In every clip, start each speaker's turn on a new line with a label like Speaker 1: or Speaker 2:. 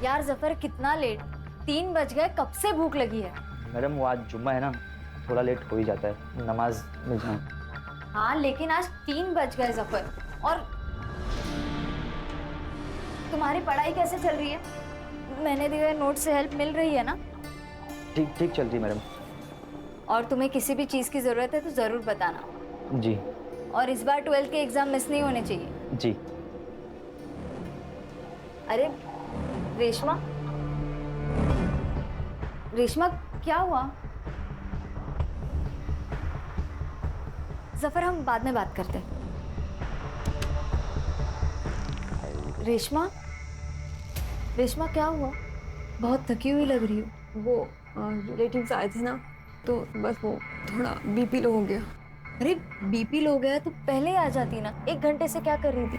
Speaker 1: यार जफर कितना लेट, 3 बज गए, कब से भूख लगी है।
Speaker 2: मैडम वो आज जुम्मा है ना, थोड़ा लेट हो ही जाता है, नमाज में जाऊँ।
Speaker 1: हाँ लेकिन आज 3 बज गए जफर। और तुम्हारी पढ़ाई कैसे चल रही है? मैंने दिए नोट से हेल्प मिल रही है ना?
Speaker 2: ठीक ठीक चल रही मैडम।
Speaker 1: और तुम्हें किसी भी चीज़ की ज़रूरत है तो ज़रूर बताना।
Speaker 2: जी।
Speaker 1: और इस बार 12th के एग्ज़ाम मिस नहीं होने चाहिए।
Speaker 2: जी।
Speaker 1: अरे रेशमा, रेशमा क्या हुआ? जफर हम बाद में बात करते हैं। रेशमा, रेशमा क्या हुआ? बहुत थकी हुई लग रही हो।
Speaker 3: वो रिलेटिव्स आए थे ना, तो बस वो थोड़ा बीपी लो हो गया।
Speaker 1: अरे बीपी लो गया तो पहले आ जाती ना, 1 घंटे से क्या कर रही थी?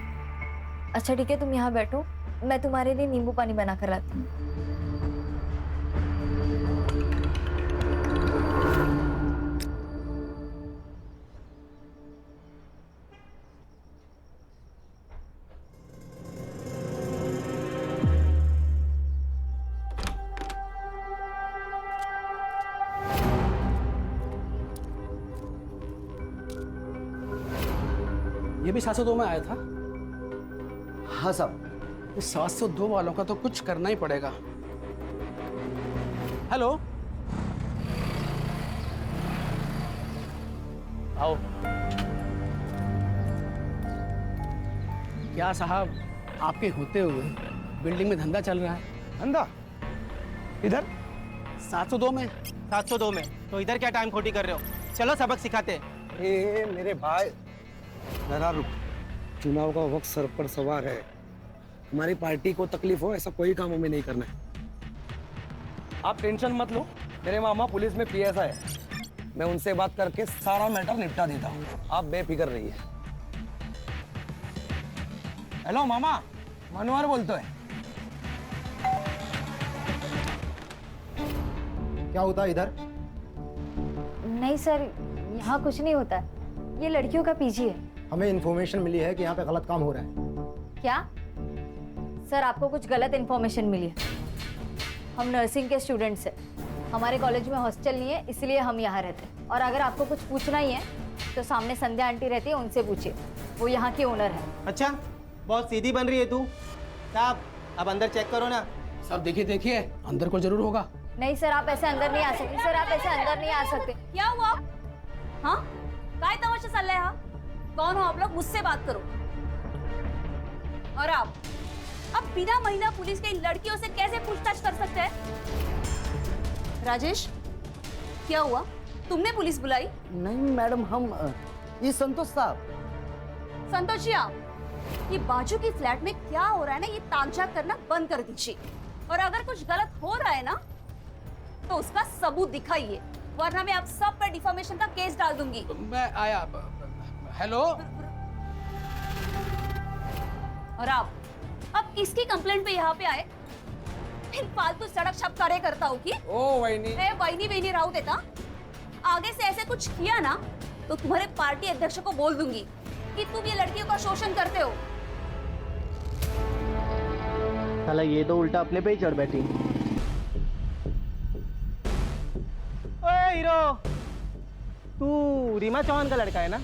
Speaker 1: अच्छा ठीक है, तुम यहाँ बैठो, मैं तुम्हारे लिए नींबू पानी बना कर लाती हूँ।
Speaker 4: ये भी 702 में आया था।
Speaker 5: हाँ साहब।
Speaker 4: इस 702 वालों का तो कुछ करना ही पड़ेगा। हेलो, आओ। क्या साहब, आपके होते हुए बिल्डिंग में धंधा चल रहा है।
Speaker 5: धंधा इधर
Speaker 4: 702 में।
Speaker 6: 702 में तो इधर क्या टाइम खोटी कर रहे हो? चलो सबक सिखाते हैं।
Speaker 5: ए मेरे भाई जरा रुक। चुनाव का वक्त सर पर सवार है। हमारी पार्टी को तकलीफ हो ऐसा कोई काम हमें नहीं करना है। आप टेंशन मत लो, मेरे मामा पुलिस में पीएसआई है। मैं उनसे बात करके सारा मैटर निपटा देता हूँ, आप बेफिक्र रहिए। हेलो मामा, मनोहर बोलते हैं। क्या होता है इधर?
Speaker 1: नहीं सर, यहाँ कुछ नहीं होता, ये लड़कियों का पीजी है।
Speaker 5: हमें इन्फॉर्मेशन मिली है कि यहाँ पे गलत काम हो रहा है।
Speaker 1: क्या सर, आपको कुछ गलत इन्फॉर्मेशन मिली है? हम नर्सिंग के स्टूडेंट्स हैं, हमारे कॉलेज में हॉस्टल नहीं है, इसलिए हम यहाँ रहते हैं। और अगर आपको कुछ पूछना ही है तो सामने संध्या आंटी रहती है, उनसे पूछिए, वो यहाँ की ओनर है।
Speaker 6: अच्छा, बहुत सीधी बन रही है तू। साहब अब अंदर चेक करो ना।
Speaker 4: सब देखिए देखिए, अंदर को जरूर होगा।
Speaker 1: नहीं सर, आप ऐसे अंदर नहीं आ सकते। सर आप ऐसे अंदर नहीं आ सकते।
Speaker 7: क्या हुआ? हाँ, काय तमाशा चल रहा है? हाँ, कौन हो आप लोग? मुझसे बात करो। और आप अब बिना महिला पुलिस के इन लड़कियों से कैसे पूछताछ कर सकते हैं? राजेश, क्या हुआ? तुमने पुलिस बुलाई?
Speaker 5: नहीं मैडम, हम ये संतोष साहब।
Speaker 7: संतोष जी, आप ये बाजू की फ्लैट में क्या हो रहा है ना, ये तामझाम करना बंद कर दीजिए। और अगर कुछ गलत हो रहा है ना तो उसका सबूत दिखाइए, वरना मैं आप सब पर डिफामेशन का केस डाल दूंगी।
Speaker 4: मैं आया। हेलो।
Speaker 7: और आप अब किसकी कंप्लेंट पे यहाँ पे आए? इन फालतू सड़क छप करे करता हूँ कि?
Speaker 4: ओ वहीनी।
Speaker 7: वहीनी वहीनी राव देता। आगे से ऐसे कुछ किया ना तो तुम्हारे पार्टी अध्यक्ष को बोल दूंगी कि तुम ये लड़कियों का शोषण करते हो।
Speaker 6: साला ये तो उल्टा अपने पे ही चढ़ बैठी। ओए हीरो, तू रीमा चौहान का लड़का है ना?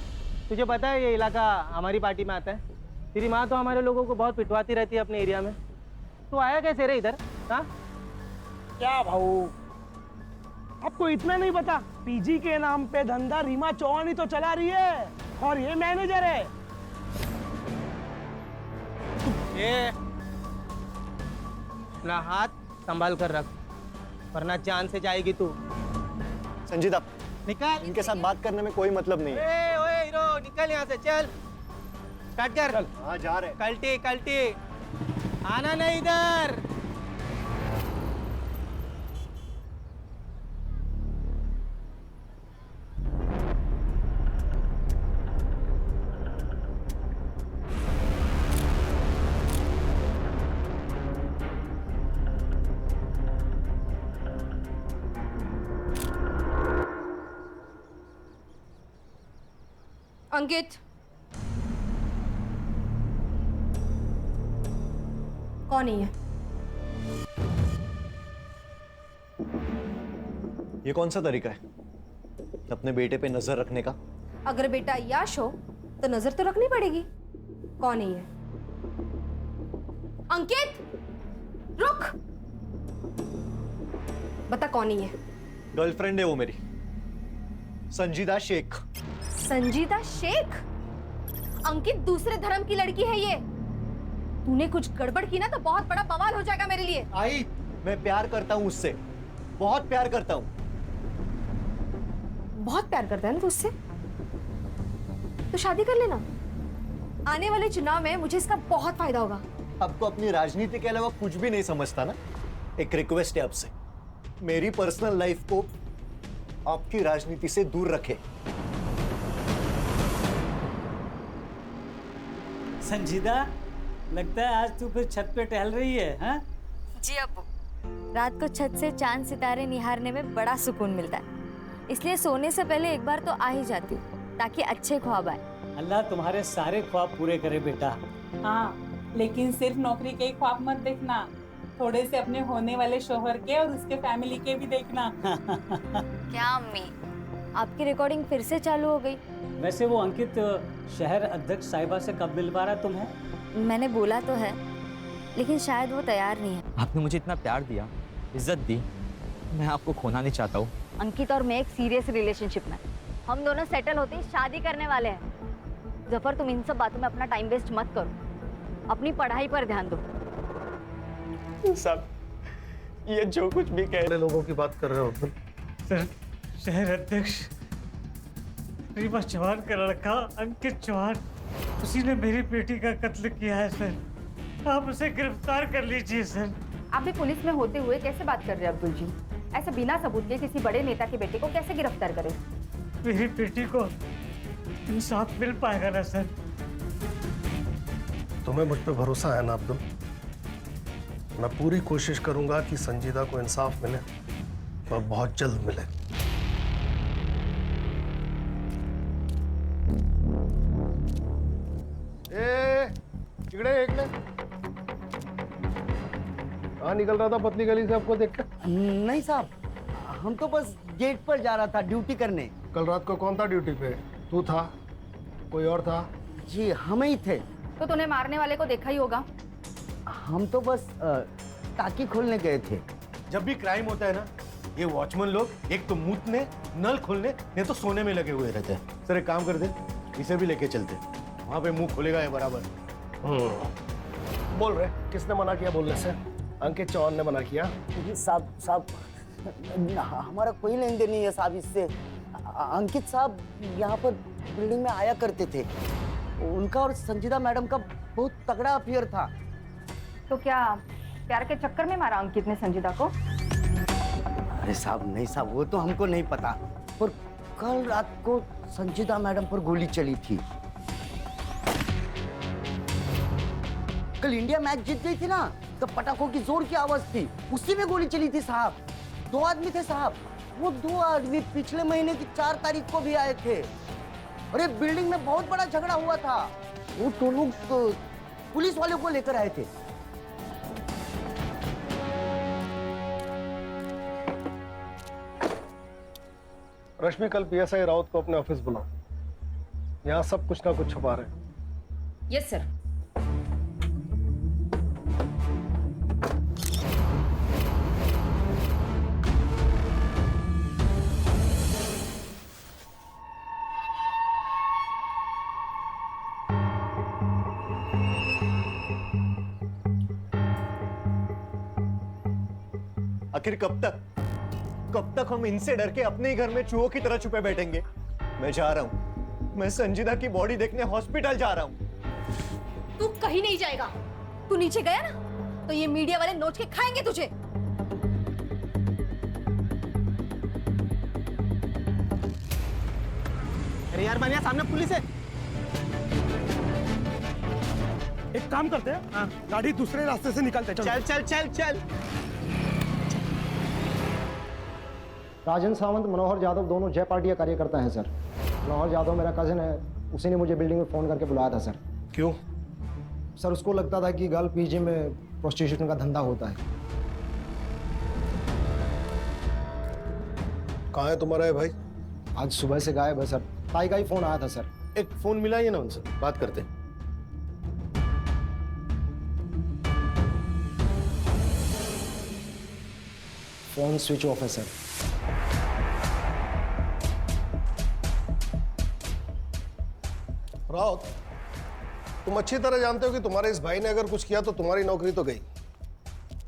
Speaker 6: तुझे पता है ये इलाका हमारी पार्टी में आता है। तेरी माँ तो हमारे लोगों को बहुत पिटवाती रहती है अपने एरिया में। तू आया कैसे रे इधर? हाँ,
Speaker 8: क्या भाऊ, आपको इतना नहीं पता? पीजी के नाम पे धंधा रीमा चौहान ही तो चला रही है, और ये मैनेजर है।
Speaker 6: ये अपना हाथ संभाल कर रख, वरना जान से जाएगी तू।
Speaker 9: संजीत, आप
Speaker 6: निकल।
Speaker 9: इनके साथ बात करने में कोई मतलब नहीं है।
Speaker 6: ओए हीरो, निकल यहाँ से, चल स्टार्ट कर।
Speaker 9: हाँ जा रहे।
Speaker 6: कल्टी कल्टी, आना नहीं इधर।
Speaker 7: अंकित,
Speaker 3: कौन है ये?
Speaker 9: ये कौन सा तरीका है अपने बेटे पे नजर रखने का?
Speaker 3: अगर बेटा याश हो तो नजर तो रखनी पड़ेगी। कौन है ये? अंकित, रुक। बता कौन है ये?
Speaker 9: गर्लफ्रेंड है वो मेरी, संजीदा शेख।
Speaker 3: संजीदा शेख? अंकित दूसरे धर्म की लड़की है ये। तूने कुछ गड़बड़ की ना तो बहुत बड़ा बवाल हो जाएगा मेरे लिए।
Speaker 9: आई, मैं प्यार करता हूँ उससे, बहुत प्यार करता हूँ।
Speaker 3: बहुत प्यार करता है ना तू उससे? तो शादी कर लेना। आने वाले चुनाव में मुझे इसका बहुत फायदा होगा।
Speaker 9: आपको अपनी राजनीति के अलावा कुछ भी नहीं समझता ना? एक रिक्वेस्ट है आपसे, मेरी पर्सनल लाइफ को आपकी राजनीति से दूर रखे।
Speaker 10: संजीदा, लगता है आज तू फिर छत पे टहल रही है, हाँ?
Speaker 1: जी अब्बू, रात को छत से चांद सितारे निहारने में बड़ा सुकून मिलता है, इसलिए सोने से पहले एक बार तो आ ही जाती हूँ ताकि अच्छे ख्वाब आए।
Speaker 10: अल्लाह तुम्हारे सारे ख्वाब पूरे करे बेटा।
Speaker 11: हाँ, लेकिन सिर्फ नौकरी के ही ख्वाब मत देखना, थोड़े से अपने होने वाले शोहर के और उसके फैमिली के भी देखना।
Speaker 1: क्या अम्मी, आपकी रिकॉर्डिंग फिर से चालू हो गई?
Speaker 10: वैसे वो अंकित शहर अध्यक्ष साहिबा से कब मिलवा रहा तुम्हें?
Speaker 1: मैंने बोला तो है, लेकिन शायद वो तैयार नहीं है।
Speaker 2: आपने मुझे इतना प्यार दिया, इज्जत दी, मैं आपको खोना नहीं चाहता हूँ।
Speaker 1: अंकित और मैं एक सीरियस रिलेशनशिप में, हम दोनों सेटल होते ही शादी करने वाले हैं। जफर, तुम इन सब बातों में अपना टाइम वेस्ट मत करो, अपनी पढ़ाई पर ध्यान दो।
Speaker 5: साहब, ये जो कुछ भी कह रहे लोगों की बात कर रहे हो तुम।
Speaker 10: सर, शहर अध्यक्ष रीमा चौहान का लड़का अंकित चौहान, उसी ने मेरी बेटी का कत्ल किया है सर। आप उसे गिरफ्तार कर लीजिए सर।
Speaker 3: आप भी पुलिस में होते हुए कैसे बात कर रहे हैं अब्दुल जी? ऐसे बिना सबूत के किसी बड़े नेता के बेटे को कैसे गिरफ्तार करें?
Speaker 10: मेरी बेटी को इंसाफ मिल पाएगा ना सर?
Speaker 8: तुम्हें मुझ पे भरोसा है ना अब्दुल? मैं पूरी कोशिश करूंगा कि संजीदा को इंसाफ मिले और बहुत जल्द मिले। कहाँ निकल रहा था पतली गली से आपको देखकर?
Speaker 12: नहीं साहब, हम तो बस गेट पर जा रहा था ड्यूटी करने।
Speaker 8: कल रात को कौन था ड्यूटी पे? तू था? कोई और था?
Speaker 12: जी हम ही थे।
Speaker 3: तो तूने मारने वाले को देखा ही होगा।
Speaker 12: हम तो बस टाकी खोलने गए थे।
Speaker 9: जब भी क्राइम होता है ना, ये वॉचमैन लोग एक तो मूतने, नल खोलने, नहीं तो सोने में लगे हुए रहते हैं। सर एक काम कर दे, इसे भी लेके चलते, वहाँ पे मुंह खुलेगा ये बराबर।
Speaker 8: बोल रहे, किसने मना किया बोलने से? अंकित चौहान ने मना किया?
Speaker 12: साहब हमारा कोई लेन देन नहीं है साहब इससे। अंकित साहब यहाँ पर बिल्डिंग में आया करते थे, उनका और संजीदा मैडम का बहुत तगड़ा अफेयर था।
Speaker 3: तो क्या प्यार के चक्कर में मारा अंकित ने संजीदा को?
Speaker 12: अरे साहब नहीं साहब, वो तो हमको नहीं पता, पर कल रात को संजीदा मैडम पर गोली चली थी। कल इंडिया मैच जीत गई थी ना, तो पटाखों की जोर की आवाज थी, उसी में गोली चली थी साहब। 2 आदमी थे साहब, वो 2 आदमी पिछले महीने की 4 तारीख को भी आए थे। अरे बिल्डिंग में बहुत बड़ा झगड़ा हुआ था, वो तो लोग पुलिस वालों को लेकर आए थे।
Speaker 8: रश्मि, कल पीएसआई राउत को अपने ऑफिस बुलाओ, यहाँ सब कुछ ना कुछ छुपा रहे हैं।
Speaker 3: Yes sir.
Speaker 9: आखिर कब तक हम इनसे डर के अपने ही घर में चूहों की तरह छुपे बैठेंगे? मैं जा रहा हूँ, मैं संजीदा की बॉडी देखने हॉस्पिटल जा रहा हूँ।
Speaker 3: तू कहीं नहीं जाएगा। तू नीचे गया ना तो ये मीडिया वाले नोच के खाएंगे तुझे।
Speaker 6: अरे यार मानिया, सामने पुलिस है।
Speaker 8: एक काम करते हैं, गाड़ी दूसरे रास्ते से निकालते हैं।
Speaker 6: चल चल चल चल।
Speaker 13: राजन सावंत, मनोहर यादव दोनों जय पार्टी का कार्यकर्ता हैं सर। मनोहर यादव मेरा कजिन है, उसी ने मुझे बिल्डिंग में फ़ोन करके बुलाया था सर।
Speaker 8: क्यों?
Speaker 13: सर उसको लगता था कि गर्ल पीजी में प्रोस्टिट्यूशन का धंधा होता है।
Speaker 14: कहाँ है तुम्हारा है भाई?
Speaker 13: आज सुबह से गायब है सर। ताई का ही फोन आया था सर।
Speaker 14: एक फोन मिलाइए ना उनसे, बात करते हैं।
Speaker 13: फोन स्विच ऑफ है सर।
Speaker 14: राउत, तुम अच्छी तरह जानते हो कि तुम्हारे इस भाई ने अगर कुछ किया तो तुम्हारी नौकरी तो गई।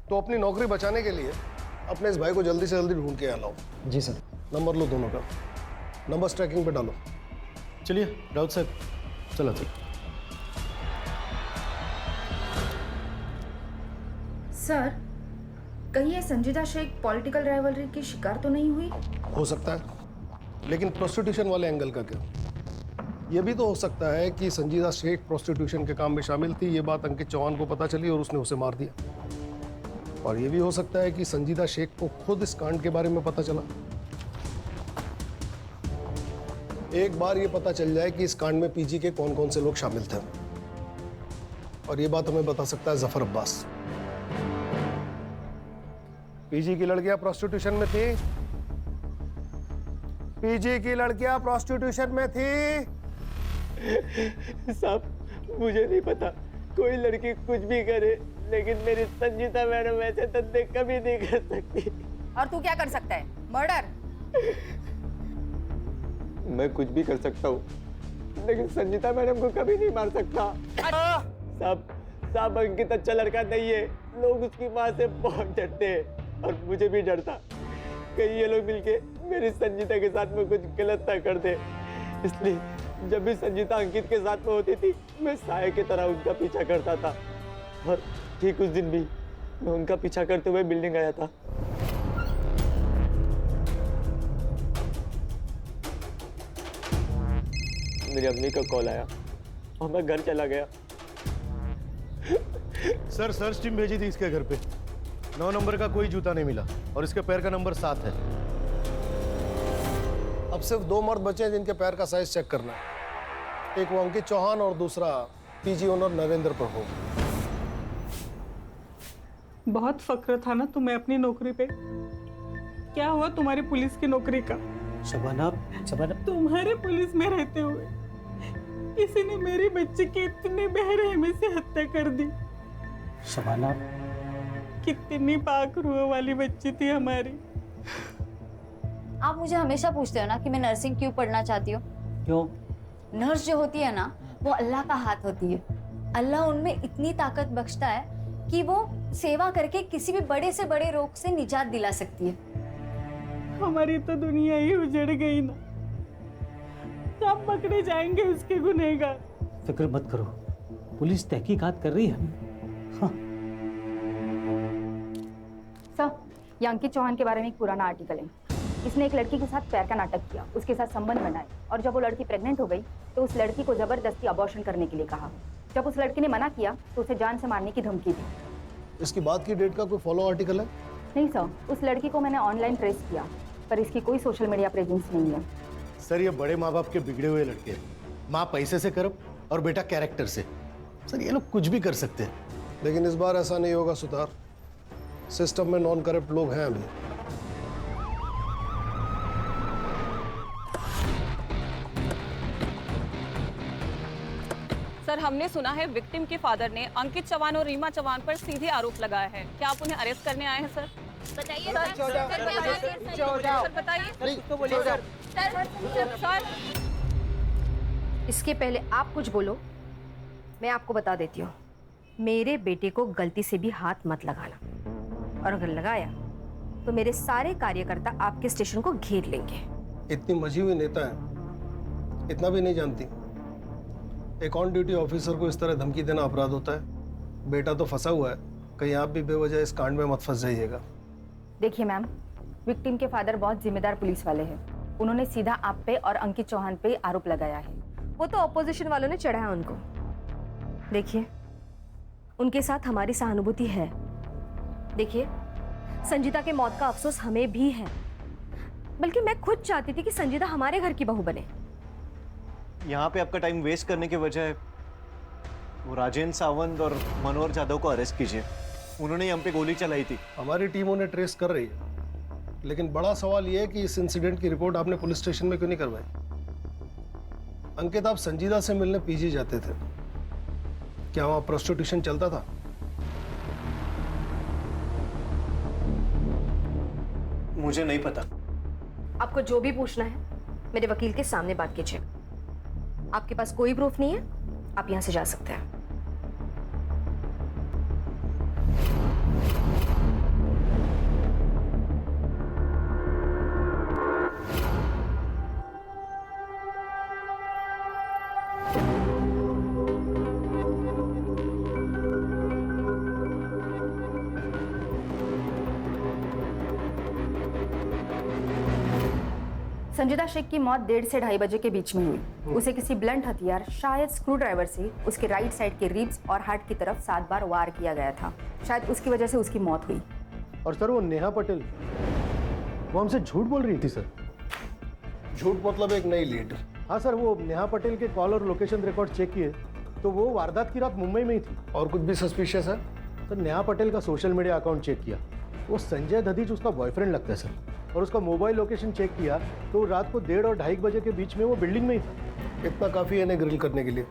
Speaker 14: तो अपनी नौकरी बचाने के लिए अपने इस भाई को जल्दी से जल्दी ढूंढ के लाओ।
Speaker 13: जी सर।
Speaker 14: नंबर लो दोनों का, नंबर ट्रैकिंग पे डालो।
Speaker 15: चलिए राउत साहब, चलो चलो।
Speaker 3: सर, कहीं ये संजीदा शेख पॉलिटिकल राइवलरी की शिकार तो नहीं हुई?
Speaker 14: हो सकता है, लेकिन प्रोस्टिट्यूशन वाले एंगल का क्या? यह भी तो हो सकता है कि संजीदा शेख प्रोस्टिट्यूशन के काम में शामिल थी, ये बात अंकित चौहान को पता चली और उसने उसे मार दिया। और यह भी हो सकता है कि संजीदा शेख को खुद इस कांड के बारे में पता चला। एक बार ये पता चल जाए कि इस कांड में पीजी के कौन कौन से लोग शामिल थे, और ये बात हमें बता सकता है जफर अब्बास। पीजी की लड़कियां प्रोस्टिट्यूशन में थी। पीजी की लड़कियां प्रोस्टिट्यूशन में थी।
Speaker 6: साहब, मुझे नहीं पता, कोई लड़की कुछ भी करे, लेकिन मेरी संजीता मैडम ऐसे धंधे कभी नहीं कर सकती।
Speaker 3: और तू क्या कर सकता है? मर्डर?
Speaker 6: मैं कुछ भी कर सकता हूँ, लेकिन संजीता मैडम को कभी नहीं मार सकता। साहब, अंकित अच्छा लड़का नहीं है, लोग उसकी माँ से बहुत डरते हैं और मुझे भी डर था कहीं ये लोग मिलके मेरी संजीता के साथ में कुछ गलत ना कर दे। इसलिए जब भी संजीता अंकित के साथ में होती थी, मैं साये की तरह उनका पीछा करता था, और ठीक उस दिन भी मैं उनका पीछा करते हुए बिल्डिंग आया था। मेरी अम्मी का कॉल आया और मैं घर चला गया।
Speaker 15: सर, सर्च टीम भेजी थी इसके घर पे। 9 नंबर का कोई जूता नहीं मिला और इसके पैर का नंबर 7 है।
Speaker 14: अब सिर्फ 2 मर्द बचे हैं जिनके पैर का साइज चेक करना है। एक वो अंकित चौहान और दूसरा पीजी ओनर नरेंद्र प्रभु।
Speaker 11: बहुत फक्र था ना तुम्हें अपनी नौकरी पे। क्या हुआ तुम्हारी पुलिस की नौकरी का?
Speaker 10: शबाना,
Speaker 11: तुम्हारे पुलिस में रहते हुए किसी ने मेरी बच्ची की इतनी बेरहमी से हत्या कर दी।
Speaker 10: शबाना,
Speaker 11: कितनी पाक रूह वाली बच्ची थी हमारी।
Speaker 1: आप मुझे हमेशा पूछते हो ना कि मैं नर्सिंग क्यों पढ़ना चाहती हूँ।
Speaker 10: क्यों?
Speaker 1: नर्स जो होती है ना, वो अल्लाह का हाथ होती है। अल्लाह उनमें इतनी ताकत बख्शता है कि वो सेवा करके किसी भी बड़े से बड़े रोग से निजात दिला सकती है।
Speaker 11: हमारी तो दुनिया ही उजड़ गई ना, कब पकड़े जाएंगे उसके गुनहगार?
Speaker 10: फिक्र मत करो, पुलिस तहकीकात कर रही है। हाँ।
Speaker 3: सर, ये अंकित चौहान के बारे में एक पुराना आर्टिकल है। इसने एक लड़की के साथ प्यार का नाटक किया, उसके साथ संबंध बनाए, और जब वो लड़की प्रेग्नेंट हो गई तो उस लड़की को जबरदस्ती अबॉर्शन करने के लिए कहा। जब उस लड़की ने मना किया तो उसे जान से मारने की धमकी दी।
Speaker 14: इसकी बात की डेट का कोई फॉलो आर्टिकल है?
Speaker 3: नहीं सर, उस लड़की को मैंने ऑनलाइन ट्रेस किया, पर इसकी कोई सोशल मीडिया प्रेजेंस नहीं है।
Speaker 15: सर, ये बड़े माँ बाप के बिगड़े हुए लड़के हैं। माँ पैसे से करप और बेटा कैरेक्टर से। सर, ये लोग कुछ भी कर सकते हैं।
Speaker 14: लेकिन इस बार ऐसा नहीं होगा सुतार। सिस्टम में नॉन करप्ट लोग हैं अभी।
Speaker 7: सर, हमने सुना है विक्टिम के फादर ने अंकित चौहान और रीमा चौहान पर सीधे आरोप लगाया है। क्या आप उन्हें अरेस्ट करने आए हैं सर? बताइए सर।
Speaker 3: इसके पहले आप कुछ बोलो, मैं आपको बता देती हूँ, मेरे बेटे को गलती से भी हाथ मत लगाना, और अगर लगाया तो मेरे सारे कार्यकर्ता आपके स्टेशन को घेर लेंगे।
Speaker 14: इतनी मजी हुई नेता है, इतना भी नहीं जानती। एक ऑन ड्यूटी ऑफिसर को इस तरह धमकी देना अपराध होता है। बेटा तो फंसा हुआ है, कहीं आप भी बेवजह इस कांड में मत फंस जाइएगा।
Speaker 3: देखिए मैम, विक्टिम के फादर बहुत जिम्मेदार पुलिस वाले हैं। उन्होंने सीधा आप पे और अंकित चौहान पे आरोप लगाया है। वो तो ऑपोजिशन वालों ने चढ़ाया उनको। देखिए, उनके साथ हमारी सहानुभूति है। देखिए, संजीता के मौत का अफसोस हमें भी है, बल्कि मैं खुद चाहती थी कि संजीता हमारे घर की बहू बने।
Speaker 9: यहाँ पे आपका टाइम वेस्ट करने के बजाय वो राजेंद्र सावंत और मनोहर जाधव को अरेस्ट कीजिए। उन्होंने हम पे गोली चलाई थी।
Speaker 14: हमारी टीम उन्हें ट्रेस कर रही है। लेकिन बड़ा सवाल यह है कि इस इंसिडेंट की रिपोर्ट आपने पुलिस स्टेशन में क्यों नहीं करवाई? अंकित, आप संजीदा से मिलने पीजी जाते थे, क्या वहां प्रोस्टिट्यूशन चलता था?
Speaker 9: मुझे नहीं पता।
Speaker 3: आपको जो भी पूछना है मेरे वकील के सामने बात कीजिए। आपके पास कोई प्रूफ नहीं है, आप यहां से जा सकते हैं। संजीदा शेख की मौत 1:30 से 2:30 बजे के बीच में हुई। उसे किसी ब्लंट हथियार, शायद स्क्रू ड्राइवर से उसके राइट साइड के रिब्स और हार्ट की तरफ 7 बार वार किया गया था। शायद उसकी वजह से उसकी मौत हुई।
Speaker 15: और सर वो नेहा पटेल, वो हमसे झूठ बोल रही थी सर।
Speaker 14: झूठ मतलब एक नई लीड?
Speaker 15: हाँ सर, वो नेहा पटेल के कॉल और लोकेशन रिकॉर्ड चेक किए तो वो वारदात की रात मुंबई में ही थी।
Speaker 14: और कुछ भी सस्पिशियस है?
Speaker 15: सर नेहा पटेल का सोशल मीडिया अकाउंट चेक किया, वो संजय दधीच उसका बॉयफ्रेंड लगता है सर। और उसका मोबाइल लोकेशन चेक किया तो रात को 1:30 और 2:30 बजे के बीच में वो बिल्डिंग में ही था।
Speaker 14: इतना काफी है इन्हें ग्रिल करने के लिए।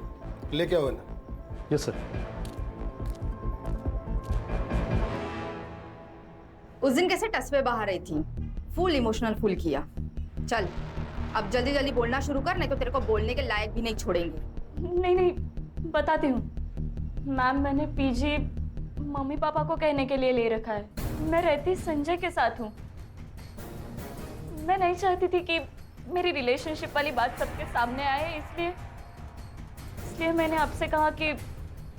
Speaker 14: लेके आओ इन्हें।
Speaker 15: Yes sir.
Speaker 3: उस दिन कैसे टसवे बाहर रही थी, फुल इमोशनल फुल किया। चल अब जल्दी जल्दी बोलना शुरू कर, नहीं तो तेरे को बोलने के लायक भी नहीं छोड़ेंगे।
Speaker 16: नहीं, बताती हूँ मैम। मैंने पीजी मम्मी पापा को कहने के लिए ले रखा है। मैं रहती संजय के साथ हूँ। मैं नहीं चाहती थी कि मेरी रिलेशनशिप वाली बात सबके सामने आए, इसलिए मैंने आपसे कहा कि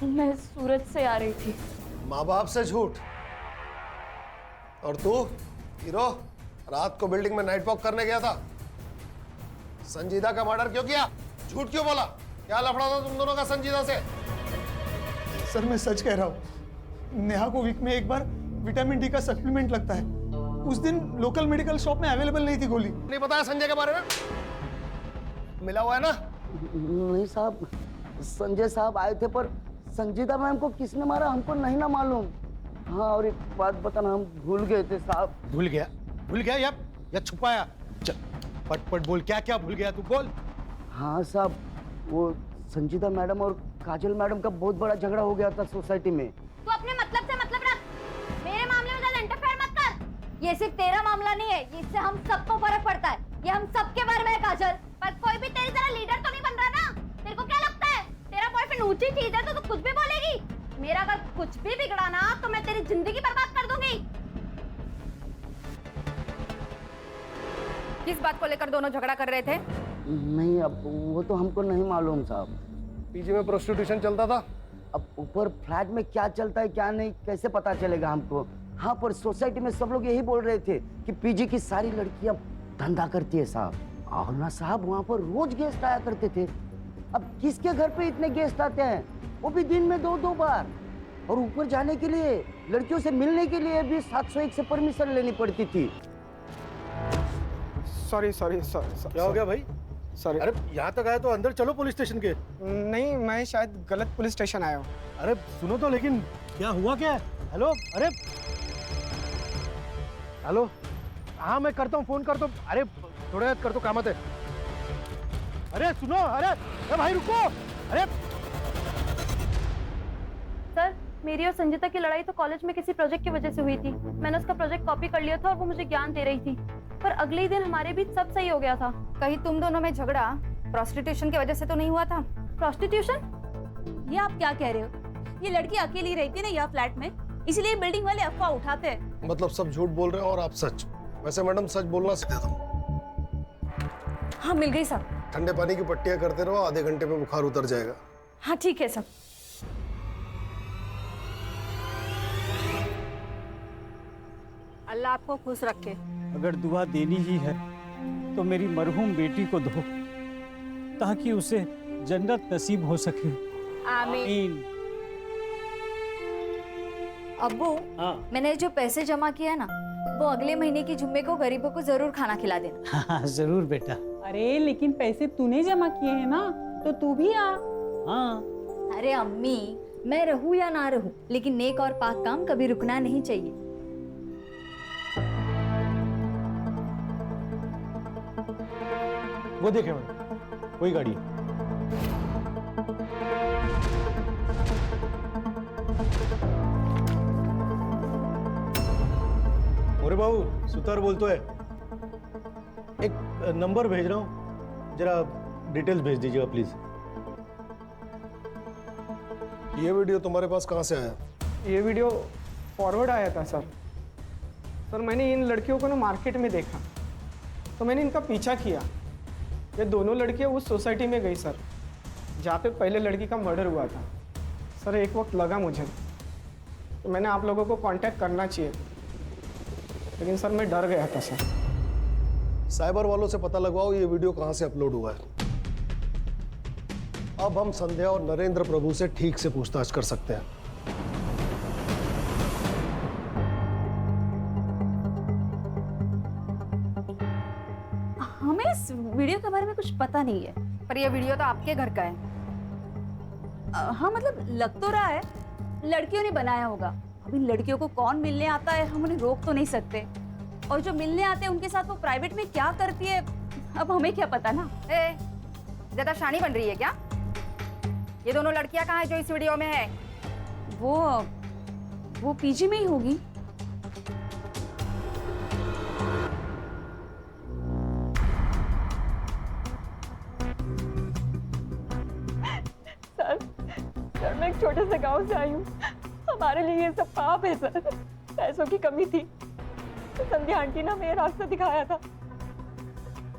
Speaker 16: मैं सूरत से आ रही थी।
Speaker 14: माँ बाप से झूठ? और तू हीरो रात को बिल्डिंग में नाइट वॉक करने गया था, संजीदा का मर्डर क्यों किया? झूठ क्यों बोला? क्या लफड़ा था तुम दोनों का संजीदा से?
Speaker 17: सर मैं सच कह रहा हूँ, नेहा को वीक में एक बार विटामिन डी का सप्लीमेंट लगता है। उस दिन लोकल मेडिकल शॉप में अवेलेबल नहीं थी गोली।
Speaker 14: नहीं बताया संजय के बारे में? मिला हुआ है ना?
Speaker 12: नहीं साहब, संजय साहब आए थे, पर संजीदा मैम को किसने मारा हमको नहीं ना मालूम। हाँ, और एक बात बताना, हम भूल गए थे साहब।
Speaker 15: भूल गया या छुपाया? चल पट बोल, क्या क्या भूल गया तू, बोल।
Speaker 12: हाँ साहब, वो संजीदा मैडम और काजल मैडम का बहुत बड़ा झगड़ा हो गया था सोसाइटी में।
Speaker 1: तू अपने मतलब से मतलब रख, मेरे मामले में ज्यादा इंटरफेयर मत कर। ये सिर्फ तेरा मामला नहीं है, इससे हम सबको फर्क पड़ता है। ये हम सबके बारे में है काजल। पर कोई भी तेरी तरह लीडर तो नहीं बन रहा ना। तेरे को क्या लगता है तेरा बॉयफ्रेंड ऊंची चीज है तो तू कुछ भी बोलेगी? मेरा अगर कुछ भी बिगड़ा ना तो मैं तेरी जिंदगी बर्बाद कर दूंगी।
Speaker 3: किस बात को लेकर दोनों झगड़ा कर रहे थे?
Speaker 12: नहीं, अब वो तो हमको नहीं मालूम साहब।
Speaker 14: पीजी में प्रोस्टिट्यूशन चलता था।
Speaker 12: अब ऊपर फ्लैट में क्या चलता है क्या नहीं कैसे पता चलेगा हमको? हाँ, पर सोसाइटी में सब लोग यही बोल रहे थे कि पीजी की सारी लड़कियां धंधा करती है साहब। और ना साहब, वहाँ पर रोज गेस्ट आया करते थे। अब किसके घर पे इतने गेस्ट आते हैं, वो भी दिन में 2-2 बार। और ऊपर जाने के लिए, लड़कियों से मिलने के लिए भी 701 से परमिशन लेनी पड़ती थी।
Speaker 17: सॉरी।
Speaker 15: क्या हो गया भाई?
Speaker 17: सॉरी।
Speaker 15: अरे यहाँ तक आया तो अंदर चलो पुलिस स्टेशन के।
Speaker 17: नहीं, मैं शायद गलत पुलिस स्टेशन आया हूँ।
Speaker 15: अरे सुनो तो, लेकिन क्या हुआ क्या? हेलो, अरे हेलो, हाँ मैं करता हूँ, फोन करता हूँ। अरे थोड़ा याद कर तो काम आते। अरे सुनो, अरे भाई रुको। अरे
Speaker 16: सर, मेरी और संजीता की लड़ाई तो कॉलेज में किसी प्रोजेक्ट की वजह से हुई थी। मैंने उसका प्रोजेक्ट कॉपी कर लिया था और वो मुझे ज्ञान दे रही थी, पर अगले ही दिन हमारे बीच सब सही हो गया था।
Speaker 3: कहीं तुम दोनों में झगड़ा प्रोस्टिट्यूशन की वजह से तो नहीं हुआ था?
Speaker 7: प्रोस्टिट्यूशन? ये आप क्या कह रहे हो? ये लड़की अकेली रहती है ना यहाँ फ्लैट में, इसलिए बिल्डिंग वाले अफवाह उठाते हैं।
Speaker 14: मतलब सब झूठ बोल रहे हैं और आप सच? वैसे मैडम सच बोलना सीखा था।
Speaker 3: हाँ मिल गई सब।
Speaker 14: ठंडे पानी की पट्टियां करते रहो, आधे घंटे में बुखार उतर जाएगा।
Speaker 3: हाँ ठीक है सब।
Speaker 1: अल्लाह आपको खुश रखे।
Speaker 10: अगर दुआ देनी ही है तो मेरी मरहूम बेटी को दो, ताकि उसे जन्नत नसीब हो सके।
Speaker 1: आमीन। अब्बू, मैंने जो पैसे जमा किया है ना, वो अगले महीने की जुम्मे को गरीबों को जरूर खाना खिला देना।
Speaker 10: हाँ जरूर बेटा।
Speaker 11: अरे लेकिन पैसे तूने जमा किए हैं ना, तो तू भी आ।
Speaker 10: हाँ।
Speaker 1: अरे अम्मी, मैं रहूं या ना रहूं, लेकिन नेक और पाक काम कभी रुकना नहीं चाहिए।
Speaker 15: वो देखे मैडम, वही गाड़ी है। अरे बाबू सुतार बोलतो है, एक नंबर भेज रहा हूँ, जरा डिटेल्स भेज दीजिएगा प्लीज।
Speaker 14: ये वीडियो तुम्हारे पास कहाँ से आया?
Speaker 18: ये वीडियो फॉरवर्ड आया था सर। सर मैंने इन लड़कियों को ना मार्केट में देखा, तो मैंने इनका पीछा किया। ये दोनों लड़कियां उस सोसाइटी में गई सर, जहाँ पे पहले लड़की का मर्डर हुआ था। सर एक वक्त लगा मुझे तो मैंने आप लोगों को कांटेक्ट करना चाहिए, लेकिन सर मैं डर गया था सर।
Speaker 14: साइबर वालों से पता लगवाओ ये वीडियो कहाँ से अपलोड हुआ है। अब हम संध्या और नरेंद्र प्रभु से ठीक से पूछताछ कर सकते हैं।
Speaker 7: हमें इस वीडियो के बारे में कुछ पता नहीं है।
Speaker 3: पर यह वीडियो तो आपके घर का है।
Speaker 7: हाँ मतलब लग तो रहा है लड़कियों ने बनाया होगा। अभी लड़कियों को कौन मिलने आता है हम उन्हें रोक तो नहीं सकते, और जो मिलने आते हैं उनके साथ वो प्राइवेट में क्या करती है अब हमें क्या पता ना।
Speaker 3: ज्यादा शानी बन रही है क्या? ये दोनों लड़कियां कहाँ है जो इस वीडियो में है?
Speaker 7: वो पीजी में ही होगी।
Speaker 16: सर मैं एक छोटे से गांव से आई हूँ, हमारे लिए ये सब पाप है सर। पैसों की कमी थी तो संध्या आंटी ने हमें रास्ता दिखाया था।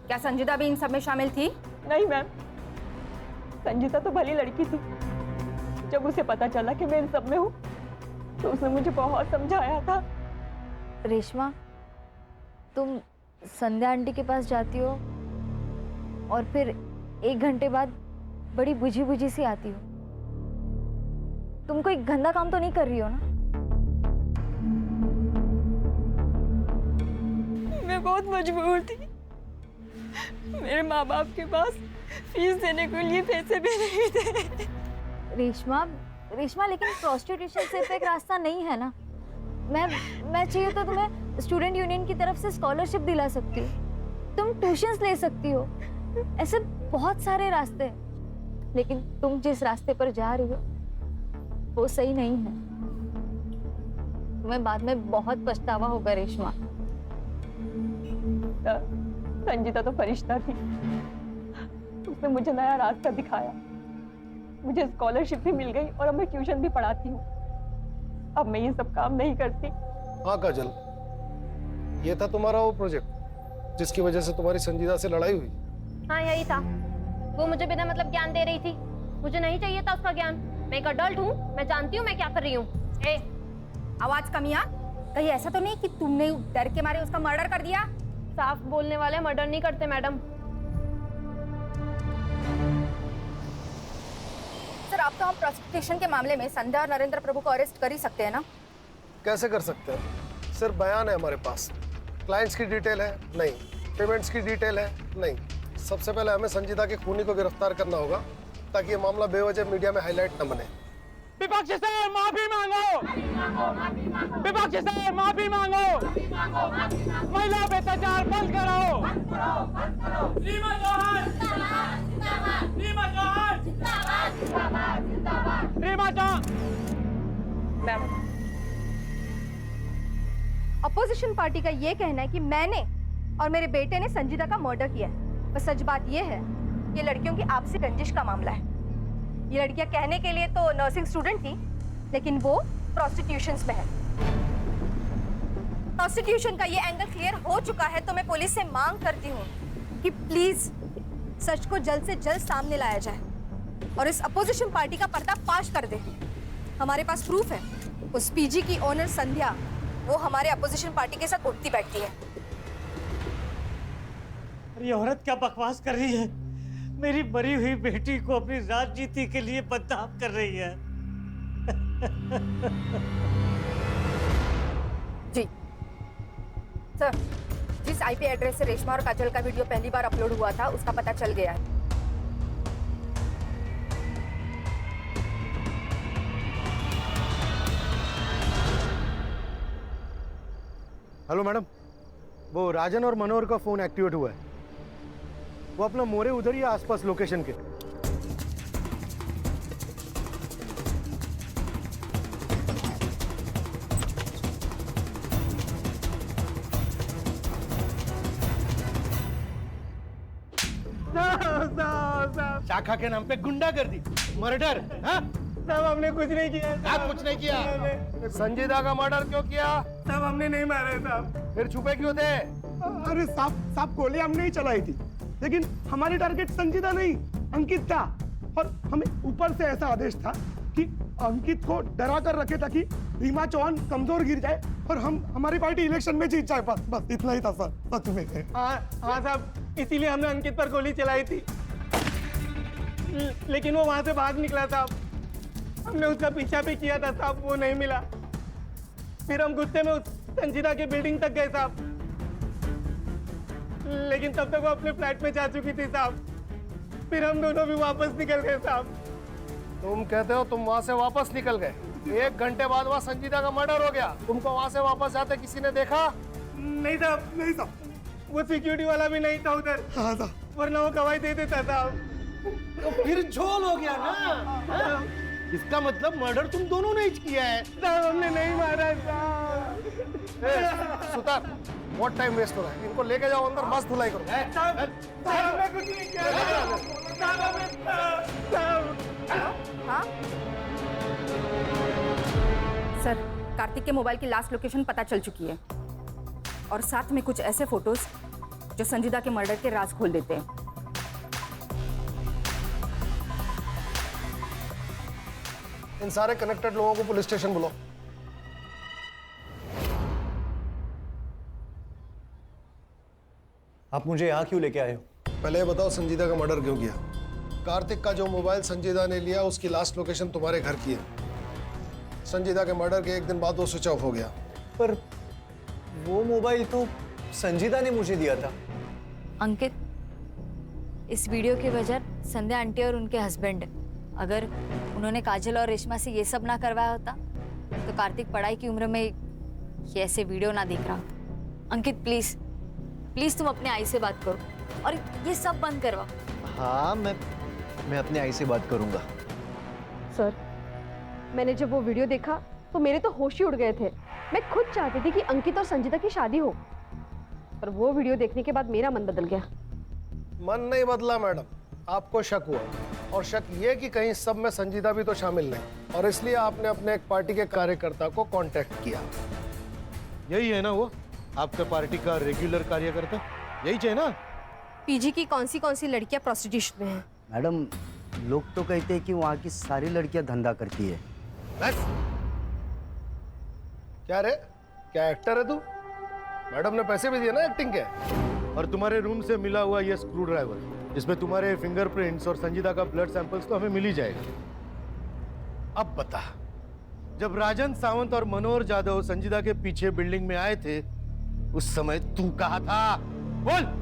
Speaker 3: क्या संजीदा भी इन सब में शामिल थी?
Speaker 16: नहीं मैम, संजीता तो भली लड़की थी। जब उसे पता चला कि मैं इन सब में हूँ तो उसने मुझे बहुत समझाया था।
Speaker 1: रेशमा, तुम संध्या आंटी के पास जाती हो और फिर 1 घंटे बाद बड़ी बुझी बुझी सी आती हो। तुम कोई गंदा काम तो नहीं कर रही हो ना?
Speaker 16: मैं बहुत मजबूर थी, मेरे माँ बाप के पास फीस देने के लिए पैसे भी नहीं थे।
Speaker 1: रेशमा लेकिन प्रोस्टिट्यूशन सिर्फ एक रास्ता नहीं है ना। मैं चाहिए तो तुम्हें स्टूडेंट यूनियन की तरफ से स्कॉलरशिप दिला सकती हूँ, तुम ट्यूशंस ले सकती हो, ऐसे बहुत सारे रास्ते हैं। लेकिन तुम जिस रास्ते पर जा रही हो वो सही नहीं है। तुम्हें बाद में बहुत पछतावा होगा रेशमा।
Speaker 16: संजीता तो फरिश्ता थी, उसने मुझे नया रास्ता दिखाया, मुझे स्कॉलरशिप भी मिल गई और अब मैं ट्यूशन भी पढ़ाती हूँ। अब मैं ये सब काम नहीं करती।
Speaker 14: हाँ काजल, ये था तुम्हारा वो प्रोजेक्ट जिसकी वजह से तुम्हारी संजीदा से लड़ाई हुई?
Speaker 19: हाँ यही था। वो मुझे बिना मतलब ज्ञान दे रही थी, मुझे नहीं चाहिए था उसका ज्ञान। मैं एक अडल्ट हूँ, मैं जानती हूँ मैं क्या कर रही हूँ।
Speaker 3: आवाज कमिया, कहीं ऐसा तो नहीं कि तुमने डर के मारे उसका मर्डर कर दिया?
Speaker 19: साफ बोलने वाले मर्डर नहीं करते मैडम।
Speaker 3: सर अब तो हम प्रोस्टिट्यूशन के मामले में संध्या और नरेंद्र प्रभु को अरेस्ट कर ही सकते हैं ना?
Speaker 14: कैसे कर सकते हैं? सिर्फ बयान है हमारे पास, क्लाइंट्स की डिटेल है नहीं, पेमेंट्स की डिटेल है नहीं। सबसे पहले हमें संजीदा के खूनी को गिरफ्तार करना होगा ताकि ये मामला बेवजह मीडिया में हाईलाइट न बने।
Speaker 6: विपक्ष से माफी मांगो, विपक्ष से माफी मांगो, महिला पे अत्याचार बंद करो। रीमा चौहान, रीमा चौहान, रीमा चौहान।
Speaker 3: अपोजिशन पार्टी का ये कहना है कि मैंने और मेरे बेटे ने संजीदा का मर्डर किया है। पर सच बात ये है, ये लड़कियों की आपसी रंजिश का मामला है। ये लड़कियां कहने के लिए तो नर्सिंग स्टूडेंट थी, लेकिन वो प्रोस्टिट्यूशंस में है। प्रोस्टिट्यूशन का ये एंगल क्लियर हो चुका है, तो मैं पुलिस से मांग करती हूँ कि प्लीज सच को जल्द से जल्द सामने लाया जाए और इस अपोजिशन पार्टी का पर्दाफाश कर दे। हमारे पास प्रूफ है, उस पीजी की ओनर संध्या वो हमारे अपोजिशन पार्टी के साथ उठती बैठती है।
Speaker 10: ये औरत क्या बकवास कर रही है? मेरी मरी हुई बेटी को अपनी राजनीति के लिए बदनाम कर रही है।
Speaker 3: जी सर, जिस आईपी एड्रेस से रेशमा और काजल का वीडियो पहली बार अपलोड हुआ था उसका पता चल गया है।
Speaker 15: हेलो मैडम, वो राजन और मनोहर का फोन एक्टिवेट हुआ है। वो अपना मोरे उधर ही है आसपास लोकेशन के। शाखा के नाम पे गुंडागर्दी, मर्डर।
Speaker 6: साहब हमने कुछ नहीं किया।
Speaker 14: आप कुछ नहीं किया। संजीदा का मर्डर क्यों किया?
Speaker 6: साहब हमने नहीं मारा है साहब।
Speaker 14: फिर छुपे क्यों थे?
Speaker 8: अरे साहब गोली हमने ही चलाई थी, लेकिन हमारी टारगेट संजीदा नहीं अंकित था, और हमें ऊपर से ऐसा आदेश था कि अंकित को डरा कर रखे ताकि रीमा चौहान कमजोर गिर जाए और हमारी पार्टी इलेक्शन में जीत जाए। बस इतना ही था सर, सच में।
Speaker 6: हाँ साहब, इसीलिए हमने अंकित पर गोली चलाई थी, लेकिन वो वहां से भाग निकला साहब। हमने उसका पीछा भी किया था साहब, वो नहीं मिला। फिर हम गुस्से में उस संजीदा की बिल्डिंग तक गए साहब, लेकिन तब तक वो अपने फ्लैट में जा चुकी थी साहब। फिर हम दोनों भी वापस निकल गए साहब।
Speaker 14: तुम कहते हो तुम वहां से वापस निकल गए? 1 घंटे बाद वहां संजीदा का मर्डर हो गया। तुमको वहां से वापस जाते किसी ने देखा?
Speaker 6: नहीं साहब, नहीं साहब, वो सिक्योरिटी वाला भी नहीं था उधर।
Speaker 8: हाँ साहब,
Speaker 6: वरना वो गवाही दे देता साहब।
Speaker 15: तो फिर झोल हो गया ना। इसका मतलब मर्डर तुम दोनों ने ही किया है।
Speaker 6: साहब हमने नहीं मारा साहब।
Speaker 14: सुतार, बहुत टाइम वेस्ट हो रहा है, इनको लेके जाओ अंदर, मस्त धुलाई करो।
Speaker 6: साहब हमने कुछ नहीं किया।
Speaker 3: हाँ सर, कार्तिक के मोबाइल की लास्ट लोकेशन पता चल चुकी है, और साथ में कुछ ऐसे फोटोज जो संजीदा के मर्डर के राज खोल देते हैं।
Speaker 14: इन सारे कनेक्टेड लोगों को पुलिस स्टेशन बुलाओ।
Speaker 9: आप मुझे यहाँ क्यों लेके आए हो?
Speaker 14: पहले ये बताओ संजीदा का मर्डर क्यों किया? कार्तिक का जो मोबाइल संजीदा ने लिया उसकी लास्ट लोकेशन तुम्हारे घर की है। संजीदा के मर्डर के 1 दिन बाद वो स्विच ऑफ हो गया।
Speaker 9: पर वो मोबाइल तो संजीदा ने मुझे दिया था।
Speaker 1: अंकित, इस वीडियो की वजह संध्या आंटी और उनके हस्बैंड है। अगर उन्होंने काजल और रेशमा से ये सब ना करवाया होता तो कार्तिक पढ़ाई की उम्र में ये ऐसे वीडियो ना देख रहा होता। अंकित प्लीज प्लीज तुम अपने आई से बात करो और ये सब बंद करवाओ।
Speaker 9: हाँ, मैं अपने आई से बात करूंगा।
Speaker 20: सर, मैंने जब वो वीडियो देखा तो मेरे तो होश ही उड़ गए थे। मैं खुद चाहती थी कि अंकित और संजीदा की शादी हो, पर वो वीडियो देखने के बाद मेरा मन बदल गया।
Speaker 14: मन नहीं बदला मैडम, आपको शक हुआ, और शक ये कि कहीं सब में संजीदा भी तो शामिल नहीं, और इसलिए आपने अपने एक पार्टी के कार्यकर्ता को कांटेक्ट किया।
Speaker 15: यही है ना वो आपके पार्टी का रेगुलर कार्यकर्ता? यही चाहिए ना?
Speaker 20: पीजी की कौन सी लड़कियां प्रोस्टिट्यूशन में हैं?
Speaker 12: मैडम, लोग तो कहते हैं कि वहाँ की सारी लड़कियां धंधा करती है।
Speaker 14: बस क्या रे, क्या एक्टर है तू? मैडम ने पैसे भी दिए ना एक्टिंग के।
Speaker 15: और तुम्हारे रूम से मिला हुआ ये स्क्रू ड्राइवर, जिसमें तुम्हारे फिंगरप्रिंट्स और संजीदा का ब्लड सैंपल्स तो हमें मिल ही जाएगा। अब बता, जब राजन सावंत और मनोहर जाधव संजीदा के पीछे बिल्डिंग में आए थे, उस समय तू कहाँ था? बोल।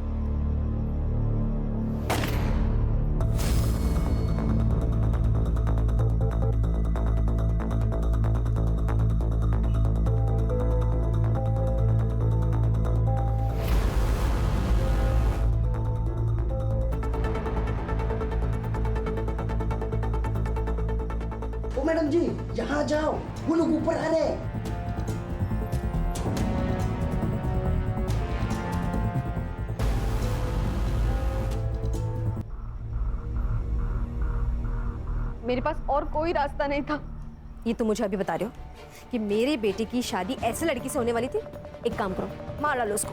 Speaker 12: मैडम जी, यहाँ जाओ, वो लोग ऊपर आ रहे हैं।
Speaker 20: मेरे पास और कोई रास्ता नहीं था। ये तो मुझे अभी बता रहे हो कि मेरे बेटे की शादी ऐसे लड़की से होने वाली थी? एक काम करो, मार डालो उसको।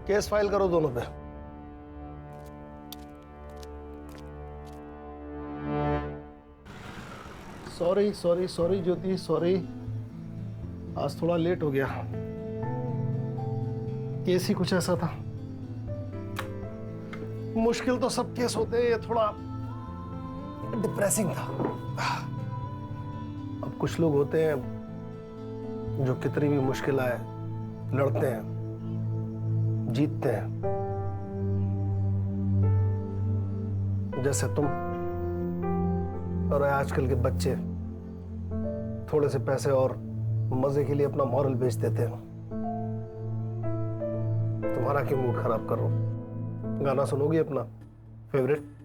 Speaker 14: केस फाइल करो दोनों पे। सॉरी ज्योति, सॉरी, आज थोड़ा लेट हो गया। केस ही कुछ ऐसा था। मुश्किल तो सब केस होते हैं, ये थोड़ा डिप्रेसिंग था। अब कुछ लोग होते हैं जो कितनी भी मुश्किल आए लड़ते हैं, जीतते हैं, जैसे तुम। और आजकल के बच्चे थोड़े से पैसे और मजे के लिए अपना मॉरल बेच देते हैं। तुम्हारा क्यों मूड खराब कर रहा हूँ? गाना सुनोगी अपना फेवरेट?